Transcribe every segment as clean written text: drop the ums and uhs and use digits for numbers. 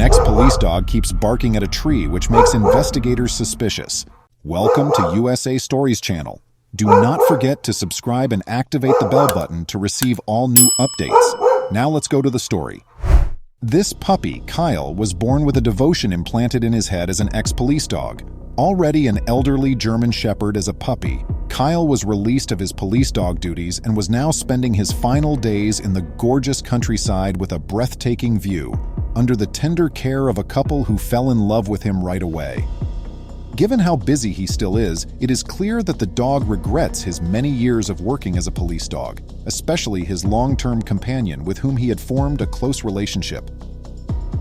ex-police dog keeps barking at a tree, which makes investigators suspicious. Welcome to USA Stories channel. Do not forget to subscribe and activate the bell button to receive all new updates. Now let's go to the story. This puppy, Kyle, was born with a devotion implanted in his head as an ex-police dog. Already an elderly German Shepherd as a puppy, Kyle was released of his police dog duties and was now spending his final days in the gorgeous countryside with a breathtaking view, under the tender care of a couple who fell in love with him right away. Given how busy he still is, it is clear that the dog regrets his many years of working as a police dog, especially his long-term companion with whom he had formed a close relationship.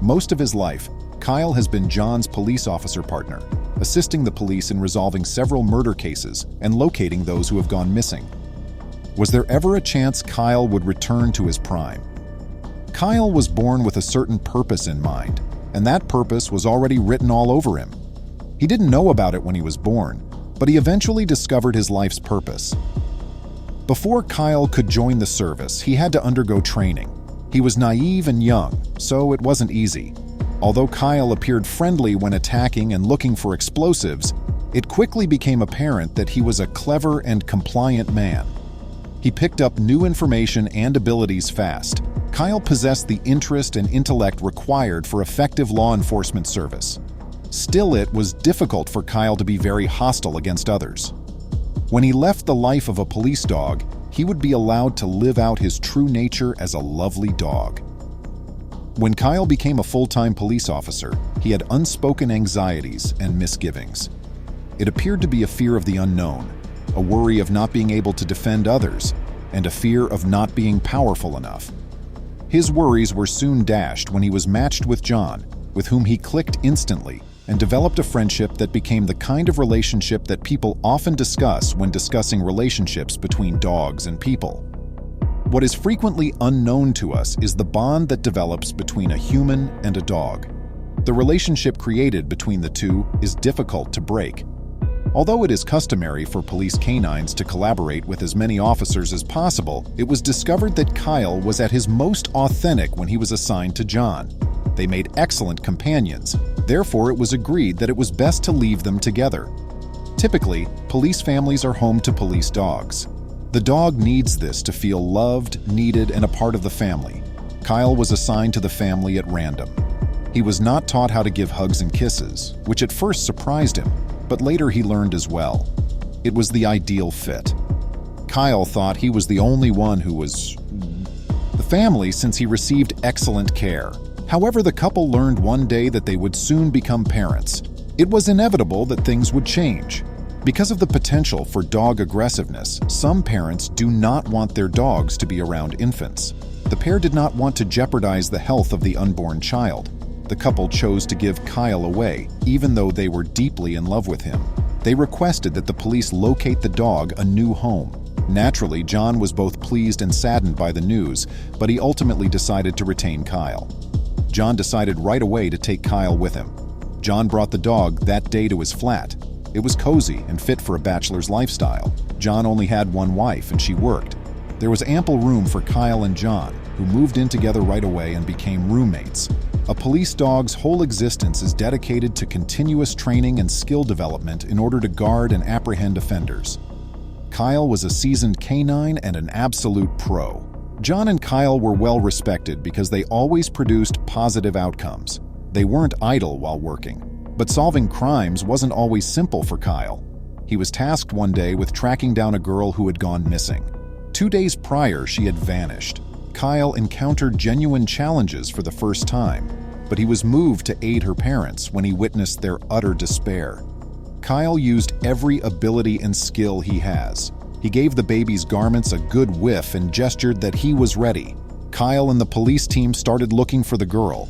Most of his life, Kyle has been John's police officer partner, assisting the police in resolving several murder cases and locating those who have gone missing. Was there ever a chance Kyle would return to his prime? Kyle was born with a certain purpose in mind, and that purpose was already written all over him. He didn't know about it when he was born, but he eventually discovered his life's purpose. Before Kyle could join the service, he had to undergo training. He was naive and young, so it wasn't easy. Although Kyle appeared friendly when attacking and looking for explosives, it quickly became apparent that he was a clever and compliant man. He picked up new information and abilities fast. Kyle possessed the interest and intellect required for effective law enforcement service. Still, it was difficult for Kyle to be very hostile against others. When he left the life of a police dog, he would be allowed to live out his true nature as a lovely dog. When Kyle became a full-time police officer, he had unspoken anxieties and misgivings. It appeared to be a fear of the unknown, a worry of not being able to defend others, and a fear of not being powerful enough. His worries were soon dashed when he was matched with John, with whom he clicked instantly and developed a friendship that became the kind of relationship that people often discuss when discussing relationships between dogs and people. What is frequently unknown to us is the bond that develops between a human and a dog. The relationship created between the two is difficult to break. Although it is customary for police canines to collaborate with as many officers as possible, it was discovered that Kyle was at his most authentic when he was assigned to John. They made excellent companions. Therefore, it was agreed that it was best to leave them together. Typically, police families are home to police dogs. The dog needs this to feel loved, needed, and a part of the family. Kyle was assigned to the family at random. He was not taught how to give hugs and kisses, which at first surprised him, but later he learned as well. It was the ideal fit. Kyle thought he was the only one who was the family since he received excellent care. However, the couple learned one day that they would soon become parents. It was inevitable that things would change. Because of the potential for dog aggressiveness, some parents do not want their dogs to be around infants. The pair did not want to jeopardize the health of the unborn child. The couple chose to give Kyle away, even though they were deeply in love with him. They requested that the police locate the dog a new home. Naturally, John was both pleased and saddened by the news, but he ultimately decided to retain Kyle. John decided right away to take Kyle with him. John brought the dog that day to his flat. It was cozy and fit for a bachelor's lifestyle. John only had one wife and she worked. There was ample room for Kyle and John, who moved in together right away and became roommates. A police dog's whole existence is dedicated to continuous training and skill development in order to guard and apprehend offenders. Kyle was a seasoned canine and an absolute pro. John and Kyle were well respected because they always produced positive outcomes. They weren't idle while working. But solving crimes wasn't always simple for Kyle. He was tasked one day with tracking down a girl who had gone missing. 2 days prior, she had vanished. Kyle encountered genuine challenges for the first time, but he was moved to aid her parents when he witnessed their utter despair. Kyle used every ability and skill he has. He gave the baby's garments a good whiff and gestured that he was ready. Kyle and the police team started looking for the girl.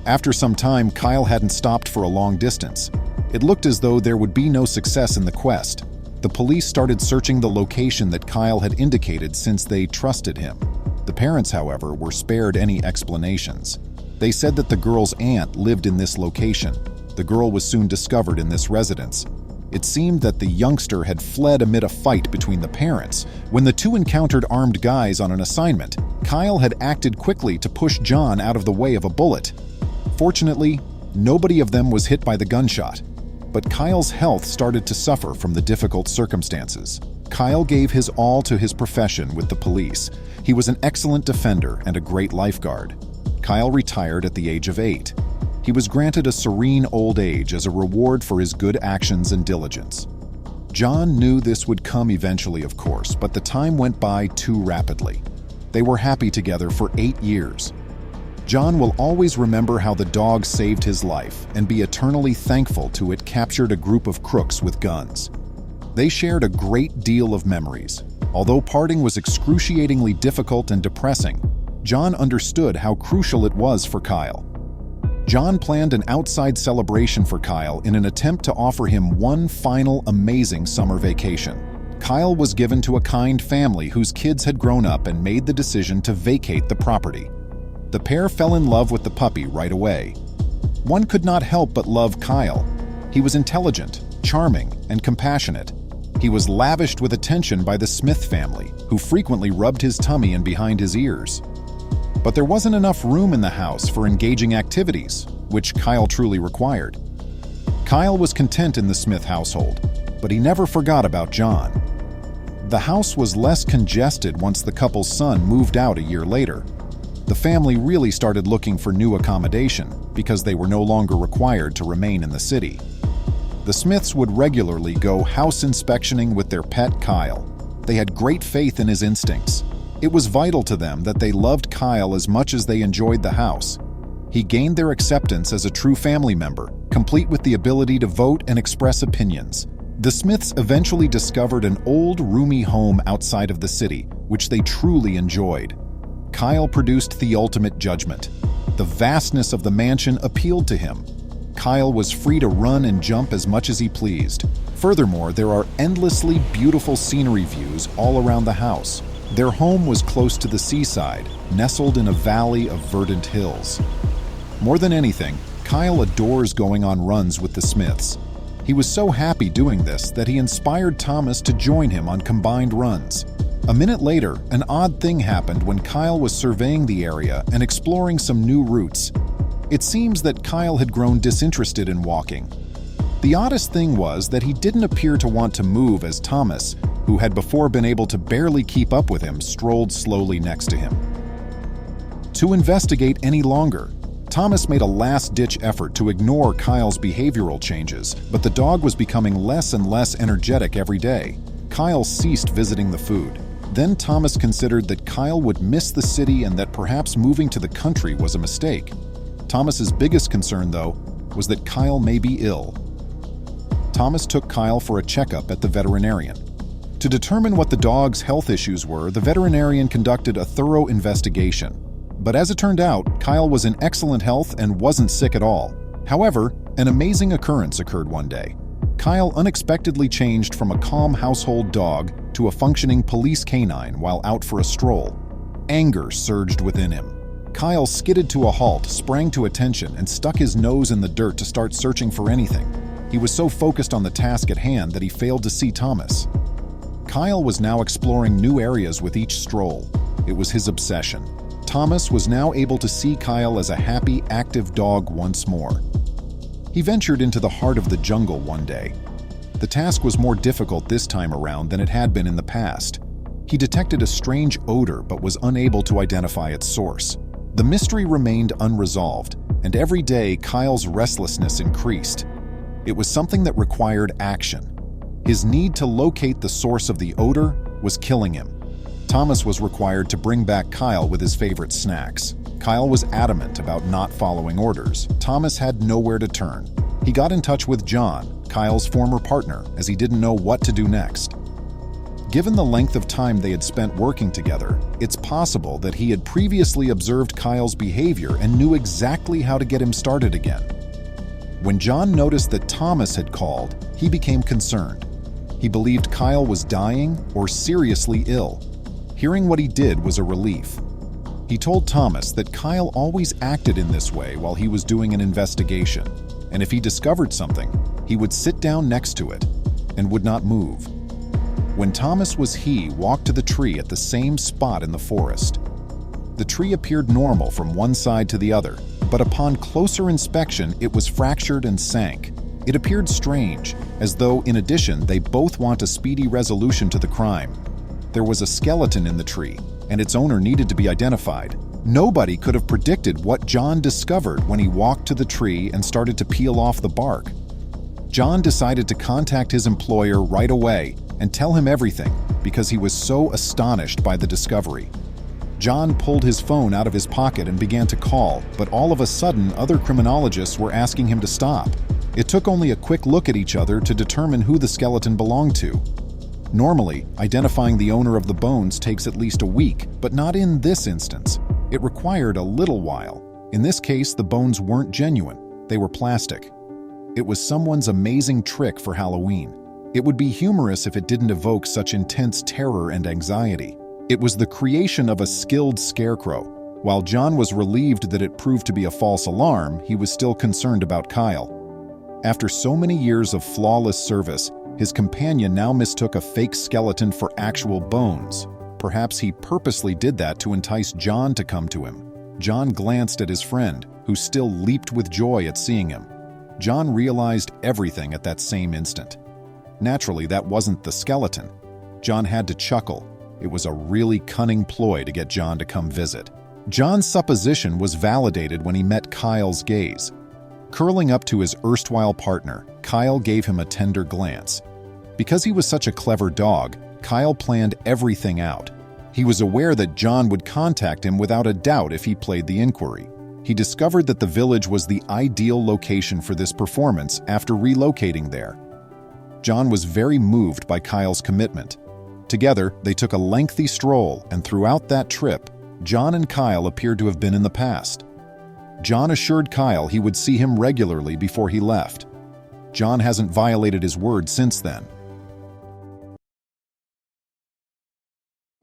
After some time, Kyle hadn't stopped for a long distance. It looked as though there would be no success in the quest. The police started searching the location that Kyle had indicated since they trusted him. The parents, however, were spared any explanations. They said that the girl's aunt lived in this location. The girl was soon discovered in this residence. It seemed that the youngster had fled amid a fight between the parents. When the two encountered armed guys on an assignment, Kyle had acted quickly to push John out of the way of a bullet. Fortunately, nobody of them was hit by the gunshot, but Kyle's health started to suffer from the difficult circumstances. Kyle gave his all to his profession with the police. He was an excellent defender and a great lifeguard. Kyle retired at the age of 8. He was granted a serene old age as a reward for his good actions and diligence. John knew this would come eventually, of course, but the time went by too rapidly. They were happy together for 8 years. John will always remember how the dog saved his life and be eternally thankful to it captured a group of crooks with guns. They shared a great deal of memories. Although parting was excruciatingly difficult and depressing, John understood how crucial it was for Kyle. John planned an outside celebration for Kyle in an attempt to offer him one final amazing summer vacation. Kyle was given to a kind family whose kids had grown up and made the decision to vacate the property. The pair fell in love with the puppy right away. One could not help but love Kyle. He was intelligent, charming, and compassionate. He was lavished with attention by the Smith family, who frequently rubbed his tummy and behind his ears. But there wasn't enough room in the house for engaging activities, which Kyle truly required. Kyle was content in the Smith household, but he never forgot about John. The house was less congested once the couple's son moved out a year later. The family really started looking for new accommodation because they were no longer required to remain in the city. The Smiths would regularly go house inspectioning with their pet Kyle. They had great faith in his instincts. It was vital to them that they loved Kyle as much as they enjoyed the house. He gained their acceptance as a true family member, complete with the ability to vote and express opinions. The Smiths eventually discovered an old, roomy home outside of the city, which they truly enjoyed. Kyle produced the ultimate judgment. The vastness of the mansion appealed to him. Kyle was free to run and jump as much as he pleased. Furthermore, there are endlessly beautiful scenery views all around the house. Their home was close to the seaside, nestled in a valley of verdant hills. More than anything, Kyle adores going on runs with the Smiths. He was so happy doing this that he inspired Thomas to join him on combined runs. A minute later, an odd thing happened when Kyle was surveying the area and exploring some new routes. It seems that Kyle had grown disinterested in walking. The oddest thing was that he didn't appear to want to move as Thomas, who had before been able to barely keep up with him, strolled slowly next to him. To investigate any longer, Thomas made a last-ditch effort to ignore Kyle's behavioral changes, but the dog was becoming less and less energetic every day. Kyle ceased visiting the food. Then Thomas considered that Kyle would miss the city and that perhaps moving to the country was a mistake. Thomas's biggest concern, though, was that Kyle may be ill. Thomas took Kyle for a checkup at the veterinarian. To determine what the dog's health issues were, the veterinarian conducted a thorough investigation. But as it turned out, Kyle was in excellent health and wasn't sick at all. However, an amazing occurrence occurred one day. Kyle unexpectedly changed from a calm household dog to a functioning police canine while out for a stroll. Anger surged within him. Kyle skidded to a halt, sprang to attention, and stuck his nose in the dirt to start searching for anything. He was so focused on the task at hand that he failed to see Thomas. Kyle was now exploring new areas with each stroll. It was his obsession. Thomas was now able to see Kyle as a happy, active dog once more. He ventured into the heart of the jungle one day. The task was more difficult this time around than it had been in the past. He detected a strange odor but was unable to identify its source. The mystery remained unresolved, and every day Kyle's restlessness increased. It was something that required action. His need to locate the source of the odor was killing him. Thomas was required to bring back Kyle with his favorite snacks. Kyle was adamant about not following orders. Thomas had nowhere to turn. He got in touch with John, Kyle's former partner, as he didn't know what to do next. Given the length of time they had spent working together, it's possible that he had previously observed Kyle's behavior and knew exactly how to get him started again. When John noticed that Thomas had called, he became concerned. He believed Kyle was dying or seriously ill. Hearing what he did was a relief. He told Thomas that Kyle always acted in this way while he was doing an investigation, and if he discovered something, he would sit down next to it and would not move. When Thomas walked to the tree at the same spot in the forest. The tree appeared normal from one side to the other, but upon closer inspection, it was fractured and sank. It appeared strange, as though, in addition, they both want a speedy resolution to the crime. There was a skeleton in the tree, and its owner needed to be identified. Nobody could have predicted what John discovered when he walked to the tree and started to peel off the bark. John decided to contact his employer right away and tell him everything because he was so astonished by the discovery. John pulled his phone out of his pocket and began to call, but all of a sudden other criminologists were asking him to stop. It took only a quick look at each other to determine who the skeleton belonged to. Normally, identifying the owner of the bones takes at least a week, but not in this instance. It required a little while. In this case, the bones weren't genuine. They were plastic. It was someone's amazing trick for Halloween. It would be humorous if it didn't evoke such intense terror and anxiety. It was the creation of a skilled scarecrow. While John was relieved that it proved to be a false alarm, he was still concerned about Kyle. After so many years of flawless service, his companion now mistook a fake skeleton for actual bones. Perhaps he purposely did that to entice John to come to him. John glanced at his friend, who still leaped with joy at seeing him. John realized everything at that same instant. Naturally, that wasn't the skeleton. John had to chuckle. It was a really cunning ploy to get John to come visit. John's supposition was validated when he met Kyle's gaze. Curling up to his erstwhile partner, Kyle gave him a tender glance. Because he was such a clever dog, Kyle planned everything out. He was aware that John would contact him without a doubt if he played the inquiry. He discovered that the village was the ideal location for this performance after relocating there. John was very moved by Kyle's commitment. Together, they took a lengthy stroll, and throughout that trip, John and Kyle appeared to have been in the past. John assured Kyle he would see him regularly before he left. John hasn't violated his word since then.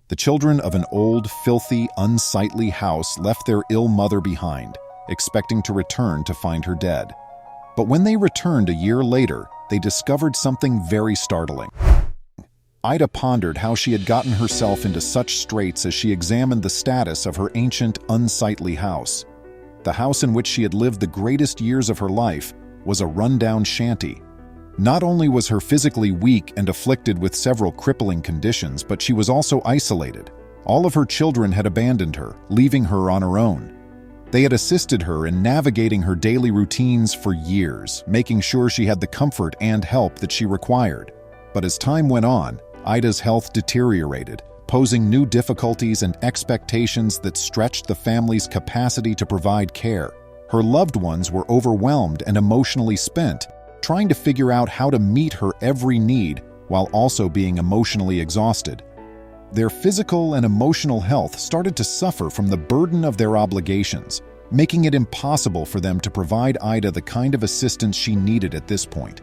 The children of an old, filthy, unsightly house left their ill mother behind, expecting to return to find her dead. But when they returned a year later, they discovered something very startling. Ida pondered how she had gotten herself into such straits as she examined the status of her ancient, unsightly house. The house in which she had lived the greatest years of her life was a rundown shanty. Not only was her physically weak and afflicted with several crippling conditions, but she was also isolated. All of her children had abandoned her, leaving her on her own. They had assisted her in navigating her daily routines for years, making sure she had the comfort and help that she required. But as time went on, Ida's health deteriorated, posing new difficulties and expectations that stretched the family's capacity to provide care. Her loved ones were overwhelmed and emotionally spent, trying to figure out how to meet her every need while also being emotionally exhausted. Their physical and emotional health started to suffer from the burden of their obligations, making it impossible for them to provide Ida the kind of assistance she needed at this point.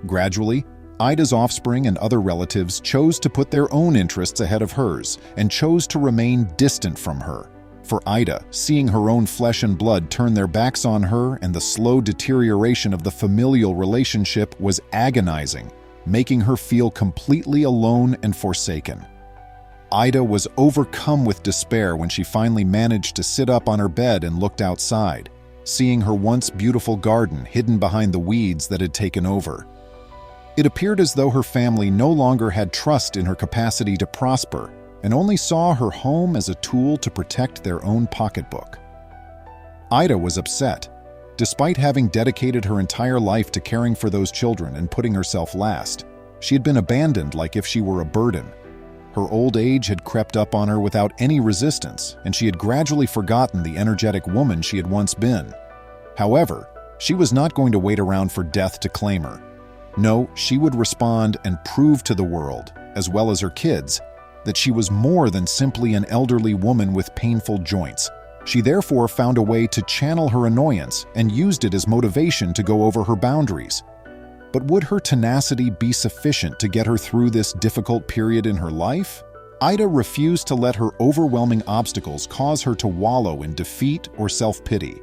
Gradually, Ida's offspring and other relatives chose to put their own interests ahead of hers and chose to remain distant from her. For Ida, seeing her own flesh and blood turn their backs on her and the slow deterioration of the familial relationship was agonizing, making her feel completely alone and forsaken. Ida was overcome with despair when she finally managed to sit up on her bed and looked outside, seeing her once beautiful garden hidden behind the weeds that had taken over. It appeared as though her family no longer had trust in her capacity to prosper and only saw her home as a tool to protect their own pocketbook. Ida was upset. Despite having dedicated her entire life to caring for those children and putting herself last, she had been abandoned like if she were a burden. Her old age had crept up on her without any resistance, and she had gradually forgotten the energetic woman she had once been. However, she was not going to wait around for death to claim her. No, she would respond and prove to the world, as well as her kids, that she was more than simply an elderly woman with painful joints. She therefore found a way to channel her annoyance and used it as motivation to go over her boundaries. But would her tenacity be sufficient to get her through this difficult period in her life? Ida refused to let her overwhelming obstacles cause her to wallow in defeat or self-pity.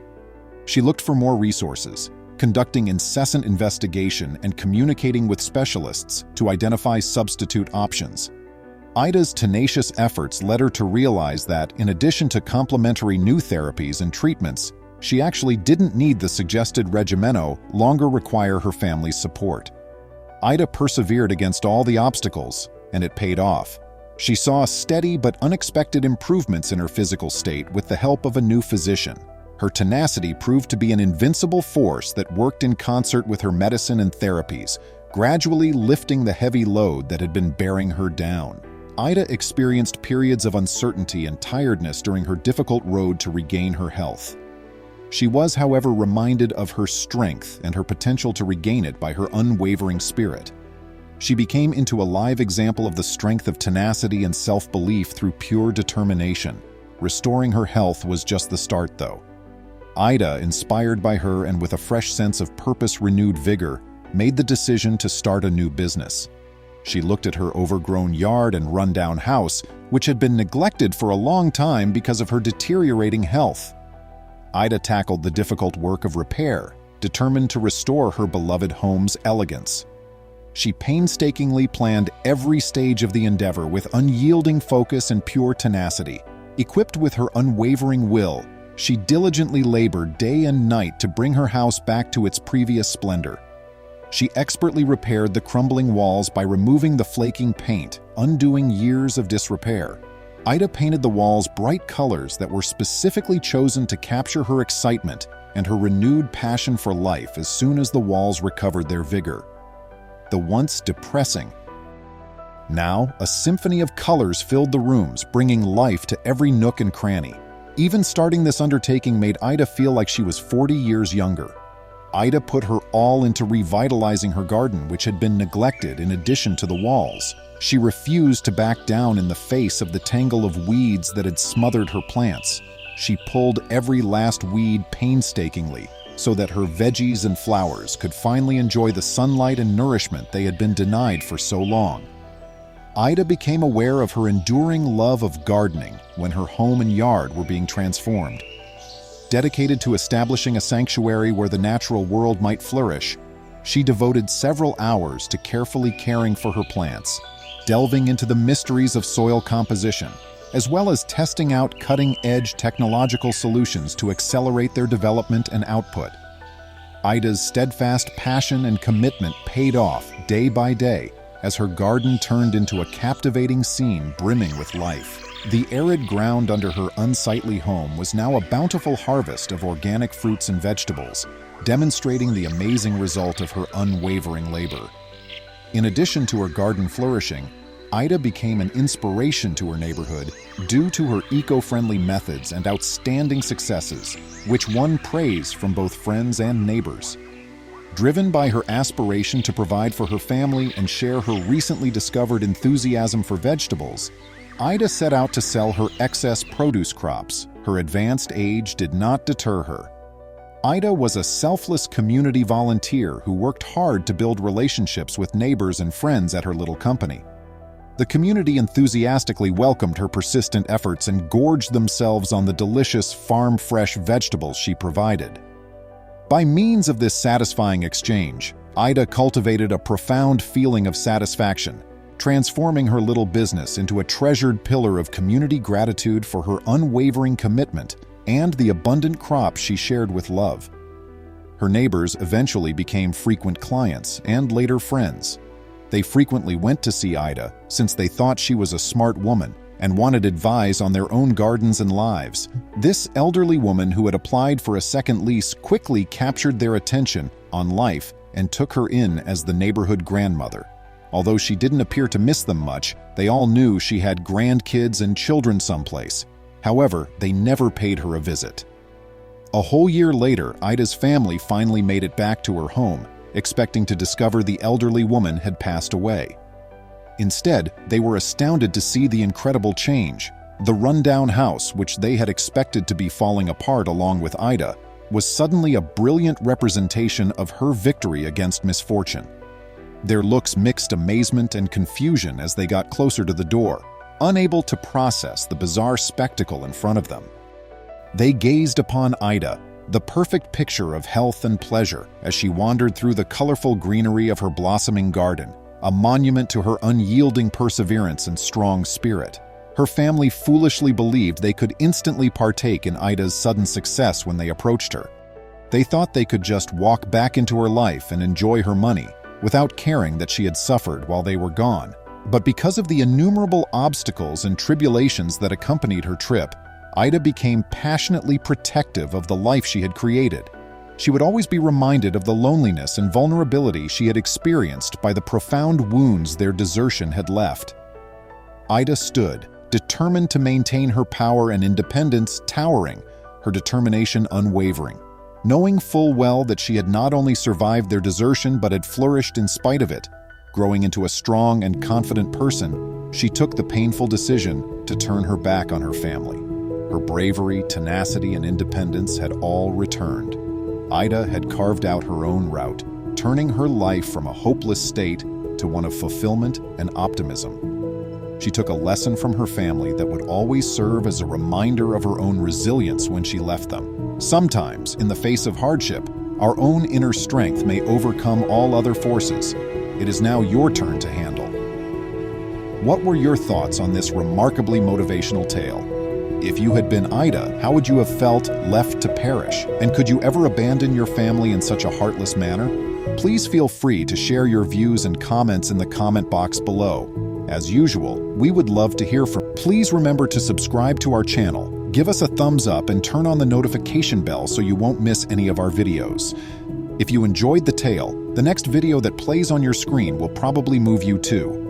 She looked for more resources, conducting incessant investigation and communicating with specialists to identify substitute options. Ida's tenacious efforts led her to realize that, in addition to complementary new therapies and treatments, She actually didn't need the suggested regimeno longer require her family's support. Ida persevered against all the obstacles, and it paid off. She saw steady but unexpected improvements in her physical state with the help of a new physician. Her tenacity proved to be an invincible force that worked in concert with her medicine and therapies, gradually lifting the heavy load that had been bearing her down. Ida experienced periods of uncertainty and tiredness during her difficult road to regain her health. She was, however, reminded of her strength and her potential to regain it by her unwavering spirit. She became into a live example of the strength of tenacity and self-belief through pure determination. Restoring her health was just the start, though. Ida, inspired by her and with a fresh sense of purpose-renewed vigor, made the decision to start a new business. She looked at her overgrown yard and rundown house, which had been neglected for a long time because of her deteriorating health. Ida tackled the difficult work of repair, determined to restore her beloved home's elegance. She painstakingly planned every stage of the endeavor with unyielding focus and pure tenacity. Equipped with her unwavering will, she diligently labored day and night to bring her house back to its previous splendor. She expertly repaired the crumbling walls by removing the flaking paint, undoing years of disrepair. Ida painted the walls bright colors that were specifically chosen to capture her excitement and her renewed passion for life as soon as the walls recovered their vigor. The once depressing. Now, a symphony of colors filled the rooms, bringing life to every nook and cranny. Even starting this undertaking made Ida feel like she was 40 years younger. Ida put her all into revitalizing her garden, which had been neglected in addition to the walls. She refused to back down in the face of the tangle of weeds that had smothered her plants. She pulled every last weed painstakingly so that her veggies and flowers could finally enjoy the sunlight and nourishment they had been denied for so long. Ida became aware of her enduring love of gardening when her home and yard were being transformed. Dedicated to establishing a sanctuary where the natural world might flourish, she devoted several hours to carefully caring for her plants, delving into the mysteries of soil composition, as well as testing out cutting-edge technological solutions to accelerate their development and output. Ida's steadfast passion and commitment paid off day by day as her garden turned into a captivating scene brimming with life. The arid ground under her unsightly home was now a bountiful harvest of organic fruits and vegetables, demonstrating the amazing result of her unwavering labor. In addition to her garden flourishing, Ida became an inspiration to her neighborhood due to her eco-friendly methods and outstanding successes, which won praise from both friends and neighbors. Driven by her aspiration to provide for her family and share her recently discovered enthusiasm for vegetables, Ida set out to sell her excess produce crops. Her advanced age did not deter her. Ida was a selfless community volunteer who worked hard to build relationships with neighbors and friends at her little company. The community enthusiastically welcomed her persistent efforts and gorged themselves on the delicious farm-fresh vegetables she provided. By means of this satisfying exchange, Ida cultivated a profound feeling of satisfaction, transforming her little business into a treasured pillar of community gratitude for her unwavering commitment and the abundant crops she shared with love. Her neighbors eventually became frequent clients and later friends. They frequently went to see Ida since they thought she was a smart woman and wanted advice on their own gardens and lives. This elderly woman who had applied for a second lease quickly captured their attention on life and took her in as the neighborhood grandmother. Although she didn't appear to miss them much, they all knew she had grandkids and children someplace. However, they never paid her a visit. A whole year later, Ida's family finally made it back to her home, expecting to discover the elderly woman had passed away. Instead, they were astounded to see the incredible change. The rundown house, which they had expected to be falling apart along with Ida, was suddenly a brilliant representation of her victory against misfortune. Their looks mixed amazement and confusion as they got closer to the door, unable to process the bizarre spectacle in front of them. They gazed upon Ida, the perfect picture of health and pleasure, as she wandered through the colorful greenery of her blossoming garden, a monument to her unyielding perseverance and strong spirit. Her family foolishly believed they could instantly partake in Ida's sudden success when they approached her. They thought they could just walk back into her life and enjoy her money, without caring that she had suffered while they were gone. But because of the innumerable obstacles and tribulations that accompanied her trip, Ida became passionately protective of the life she had created. She would always be reminded of the loneliness and vulnerability she had experienced by the profound wounds their desertion had left. Ida stood, determined to maintain her power and independence towering, her determination unwavering. Knowing full well that she had not only survived their desertion but had flourished in spite of it, growing into a strong and confident person, she took the painful decision to turn her back on her family. Her bravery, tenacity, and independence had all returned. Ida had carved out her own route, turning her life from a hopeless state to one of fulfillment and optimism. She took a lesson from her family that would always serve as a reminder of her own resilience when she left them. Sometimes, in the face of hardship, our own inner strength may overcome all other forces. It is now your turn to handle. What were your thoughts on this remarkably motivational tale? If you had been Ida, how would you have felt left to perish? And could you ever abandon your family in such a heartless manner? Please feel free to share your views and comments in the comment box below. As usual, we would love to hear from you. Please remember to subscribe to our channel, give us a thumbs up, and turn on the notification bell so you won't miss any of our videos. If you enjoyed the tale, the next video that plays on your screen will probably move you too.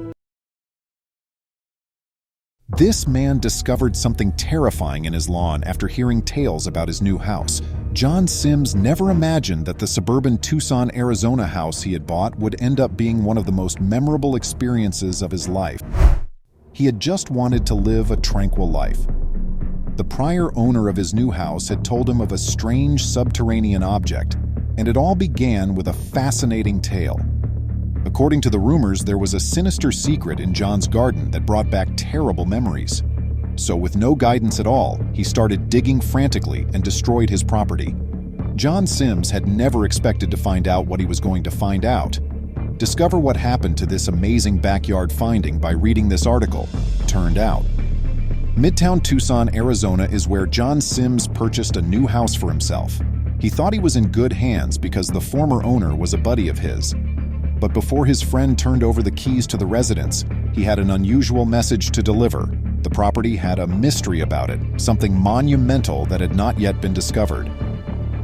This man discovered something terrifying in his lawn after hearing tales about his new house. John Sims never imagined that the suburban Tucson, Arizona house he had bought would end up being one of the most memorable experiences of his life. He had just wanted to live a tranquil life. The prior owner of his new house had told him of a strange subterranean object, and it all began with a fascinating tale. According to the rumors, there was a sinister secret in John's garden that brought back terrible memories. So with no guidance at all, he started digging frantically and destroyed his property. John Sims had never expected to find out what he was going to find out. Discover what happened to this amazing backyard finding by reading this article, Turned Out. Midtown Tucson, Arizona is where John Sims purchased a new house for himself. He thought he was in good hands because the former owner was a buddy of his. But before his friend turned over the keys to the residence, he had an unusual message to deliver. The property had a mystery about it, something monumental that had not yet been discovered.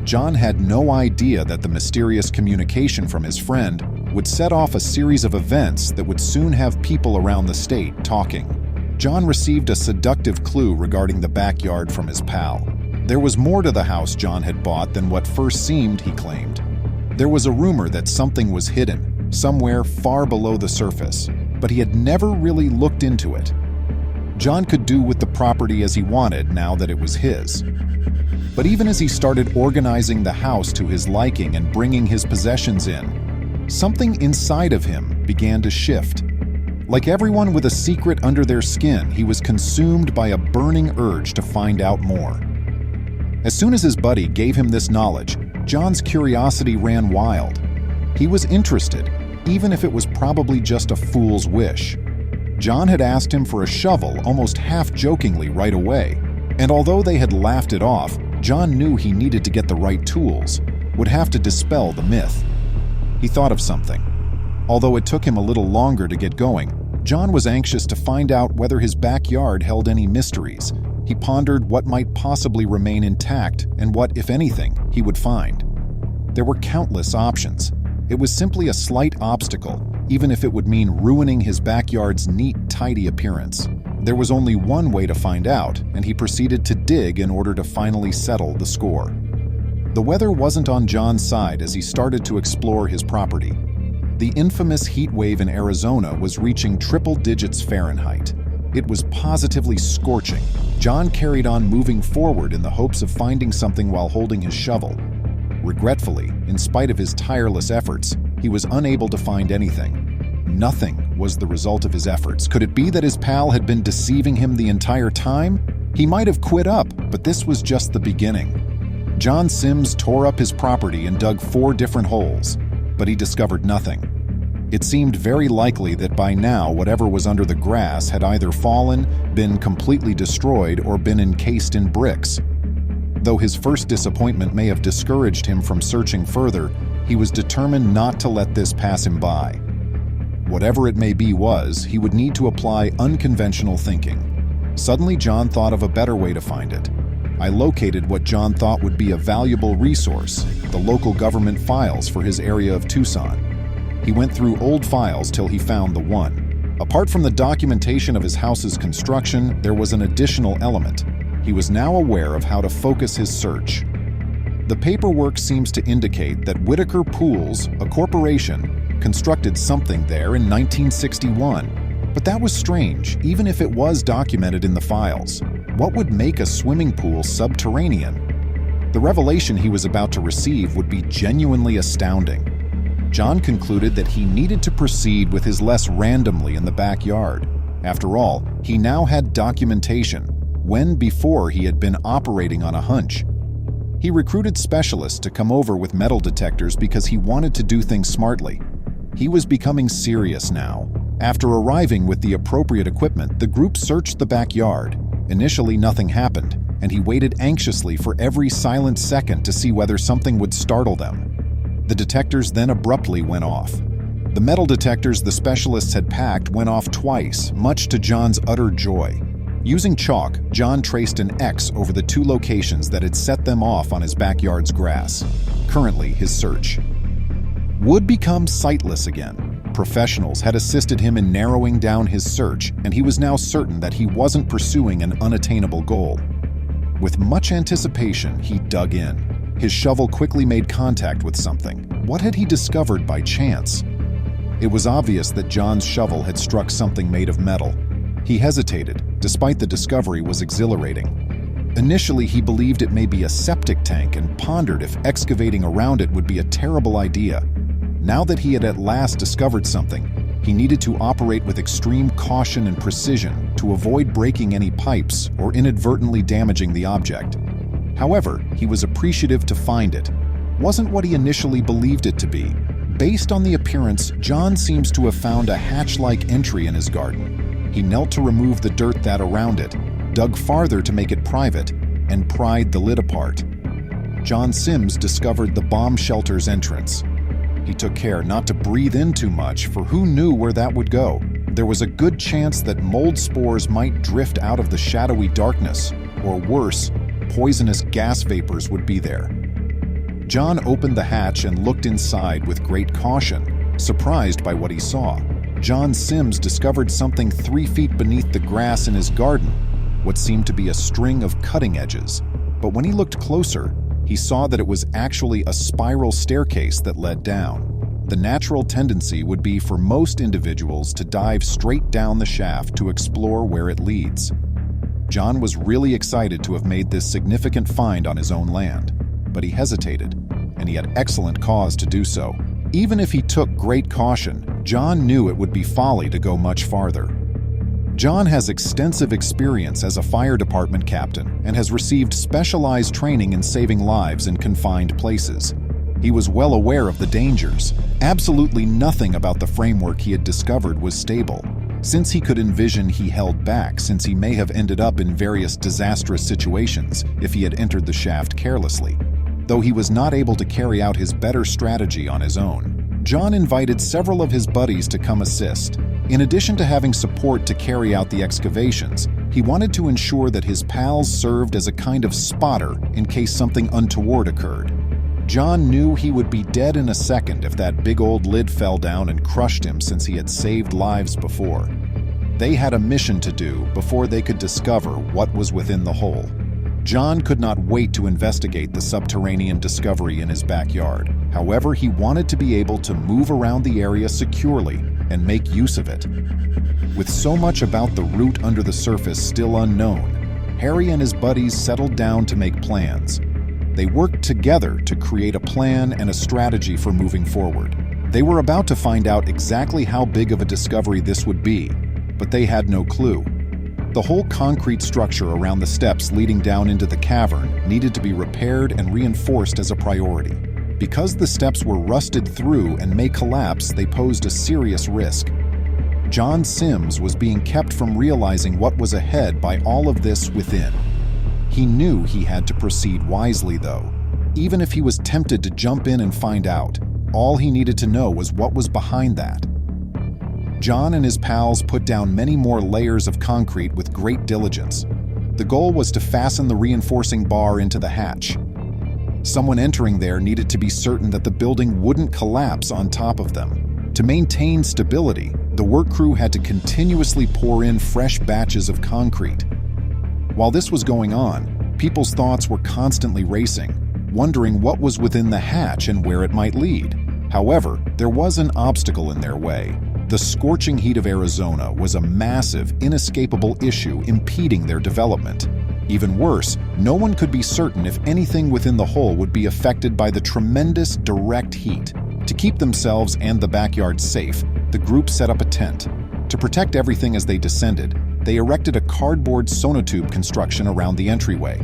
John had no idea that the mysterious communication from his friend would set off a series of events that would soon have people around the state talking. John received a seductive clue regarding the backyard from his pal. There was more to the house John had bought than what first seemed, he claimed. There was a rumor that something was hidden, somewhere far below the surface, but he had never really looked into it. John could do with the property as he wanted now that it was his. But even as he started organizing the house to his liking and bringing his possessions in, something inside of him began to shift. Like everyone with a secret under their skin, he was consumed by a burning urge to find out more. As soon as his buddy gave him this knowledge, John's curiosity ran wild. He was interested, even if it was probably just a fool's wish. John had asked him for a shovel almost half-jokingly right away, and although they had laughed it off, John knew he needed to get the right tools, would have to dispel the myth. He thought of something. Although it took him a little longer to get going, John was anxious to find out whether his backyard held any mysteries. He pondered what might possibly remain intact and what, if anything, he would find. There were countless options. It was simply a slight obstacle, even if it would mean ruining his backyard's neat, tidy appearance. There was only one way to find out, and he proceeded to dig in order to finally settle the score. The weather wasn't on John's side as he started to explore his property. The infamous heat wave in Arizona was reaching triple digits Fahrenheit. It was positively scorching. John carried on moving forward in the hopes of finding something while holding his shovel. Regretfully, in spite of his tireless efforts, he was unable to find anything. Nothing was the result of his efforts. Could it be that his pal had been deceiving him the entire time? He might have quit up, but this was just the beginning. John Sims tore up his property and dug 4 different holes, but he discovered nothing. It seemed very likely that by now whatever was under the grass had either fallen, been completely destroyed, or been encased in bricks. Though his first disappointment may have discouraged him from searching further, he was determined not to let this pass him by. Whatever it may be he would need to apply unconventional thinking. Suddenly, John thought of a better way to find it. I located what John thought would be a valuable resource, the local government files for his area of Tucson. He went through old files till he found the one. Apart from the documentation of his house's construction, there was an additional element. He was now aware of how to focus his search. The paperwork seems to indicate that Whitaker Pools, a corporation, constructed something there in 1961. But that was strange, even if it was documented in the files. What would make a swimming pool subterranean? The revelation he was about to receive would be genuinely astounding. John concluded that he needed to proceed with his less randomly in the backyard. After all, he now had documentation, when before he had been operating on a hunch. He recruited specialists to come over with metal detectors because he wanted to do things smartly. He was becoming serious now. After arriving with the appropriate equipment, the group searched the backyard. Initially, nothing happened, and he waited anxiously for every silent second to see whether something would startle them. The detectors then abruptly went off. The metal detectors the specialists had packed went off twice, much to John's utter joy. Using chalk, John traced an X over the two locations that had set them off on his backyard's grass. Currently, his search would become sightless again. Professionals had assisted him in narrowing down his search, and he was now certain that he wasn't pursuing an unattainable goal. With much anticipation, he dug in. His shovel quickly made contact with something. What had he discovered by chance? It was obvious that John's shovel had struck something made of metal. He hesitated, despite the discovery was exhilarating. Initially, he believed it may be a septic tank and pondered if excavating around it would be a terrible idea. Now that he had at last discovered something, he needed to operate with extreme caution and precision to avoid breaking any pipes or inadvertently damaging the object. However, he was appreciative to find it. Wasn't what he initially believed it to be. Based on the appearance, John seems to have found a hatch-like entry in his garden. He knelt to remove the dirt that around it, dug farther to make it private, and pried the lid apart. John Sims discovered the bomb shelter's entrance. He took care not to breathe in too much, for who knew where that would go? There was a good chance that mold spores might drift out of the shadowy darkness, or worse, poisonous gas vapors would be there. John opened the hatch and looked inside with great caution, surprised by what he saw. John Sims discovered something 3 feet beneath the grass in his garden, what seemed to be a string of cutting edges. But when he looked closer, he saw that it was actually a spiral staircase that led down. The natural tendency would be for most individuals to dive straight down the shaft to explore where it leads. John was really excited to have made this significant find on his own land, but he hesitated, and he had excellent cause to do so. Even if he took great caution, John knew it would be folly to go much farther. John has extensive experience as a fire department captain and has received specialized training in saving lives in confined places. He was well aware of the dangers. Absolutely nothing about the framework he had discovered was stable. Since he could envision, he held back, since he may have ended up in various disastrous situations if he had entered the shaft carelessly. Though he was not able to carry out his better strategy on his own, John invited several of his buddies to come assist. In addition to having support to carry out the excavations, he wanted to ensure that his pals served as a kind of spotter in case something untoward occurred. John knew he would be dead in a second if that big old lid fell down and crushed him, since he had saved lives before. They had a mission to do before they could discover what was within the hole. John could not wait to investigate the subterranean discovery in his backyard. However, he wanted to be able to move around the area securely and make use of it. With so much about the route under the surface still unknown, Harry and his buddies settled down to make plans. They worked together to create a plan and a strategy for moving forward. They were about to find out exactly how big of a discovery this would be, but they had no clue. The whole concrete structure around the steps leading down into the cavern needed to be repaired and reinforced as a priority. Because the steps were rusted through and may collapse, they posed a serious risk. John Sims was being kept from realizing what was ahead by all of this within. He knew he had to proceed wisely, though. Even if he was tempted to jump in and find out, all he needed to know was what was behind that. John and his pals put down many more layers of concrete with great diligence. The goal was to fasten the reinforcing bar into the hatch. Someone entering there needed to be certain that the building wouldn't collapse on top of them. To maintain stability, the work crew had to continuously pour in fresh batches of concrete. While this was going on, people's thoughts were constantly racing, wondering what was within the hatch and where it might lead. However, there was an obstacle in their way. The scorching heat of Arizona was a massive, inescapable issue impeding their development. Even worse, no one could be certain if anything within the hole would be affected by the tremendous direct heat. To keep themselves and the backyard safe, the group set up a tent. To protect everything as they descended, they erected a cardboard sonotube construction around the entryway.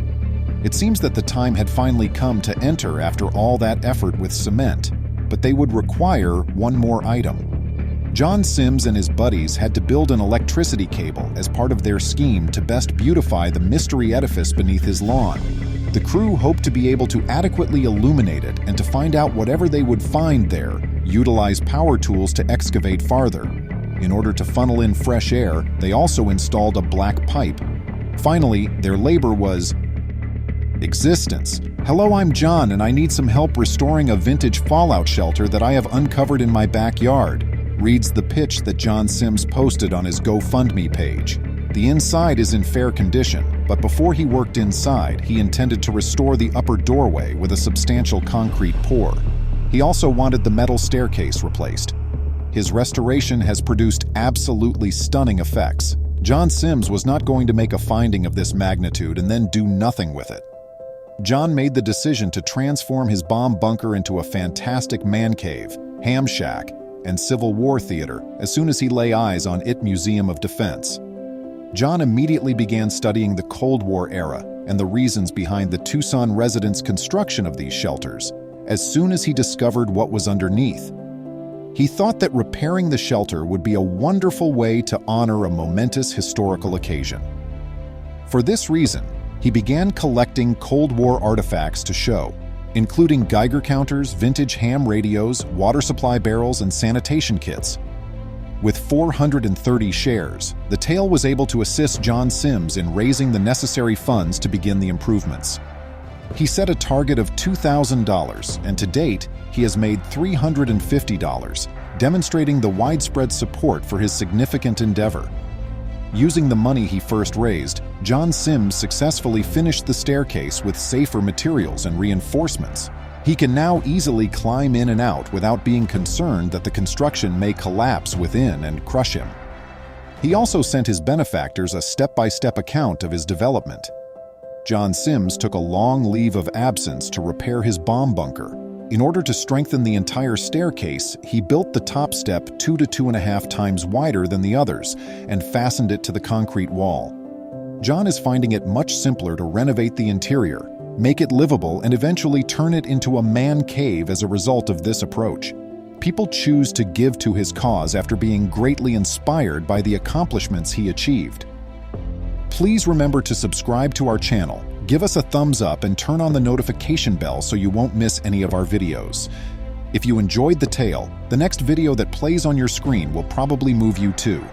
It seems that the time had finally come to enter after all that effort with cement, but they would require one more item. John Sims and his buddies had to build an electricity cable as part of their scheme to best beautify the mystery edifice beneath his lawn. The crew hoped to be able to adequately illuminate it and to find out whatever they would find there, utilize power tools to excavate farther. In order to funnel in fresh air, they also installed a black pipe. Finally, their labor was existence. Hello, I'm John, and I need some help restoring a vintage fallout shelter that I have uncovered in my backyard. Reads the pitch that John Sims posted on his GoFundMe page. The inside is in fair condition, but before he worked inside, he intended to restore the upper doorway with a substantial concrete pour. He also wanted the metal staircase replaced. His restoration has produced absolutely stunning effects. John Sims was not going to make a finding of this magnitude and then do nothing with it. John made the decision to transform his bomb bunker into a fantastic man cave, ham shack, and Civil War theater as soon as he lay eyes on IT Museum of Defense. John immediately began studying the Cold War era and the reasons behind the Tucson residents' construction of these shelters as soon as he discovered what was underneath. He thought that repairing the shelter would be a wonderful way to honor a momentous historical occasion. For this reason, he began collecting Cold War artifacts to show, including Geiger counters, vintage ham radios, water supply barrels, and sanitation kits. With 430 shares, the tale was able to assist John Sims in raising the necessary funds to begin the improvements. He set a target of $2,000, and to date, he has made $350, demonstrating the widespread support for his significant endeavor. Using the money he first raised, John Sims successfully finished the staircase with safer materials and reinforcements. He can now easily climb in and out without being concerned that the construction may collapse within and crush him. He also sent his benefactors a step-by-step account of his development. John Sims took a long leave of absence to repair his bomb bunker. In order to strengthen the entire staircase, he built the top step 2 to 2.5 times wider than the others and fastened it to the concrete wall. John is finding it much simpler to renovate the interior, make it livable, and eventually turn it into a man cave as a result of this approach. People choose to give to his cause after being greatly inspired by the accomplishments he achieved. Please remember to subscribe to our channel, give us a thumbs up, and turn on the notification bell so you won't miss any of our videos. If you enjoyed the tale, the next video that plays on your screen will probably move you too.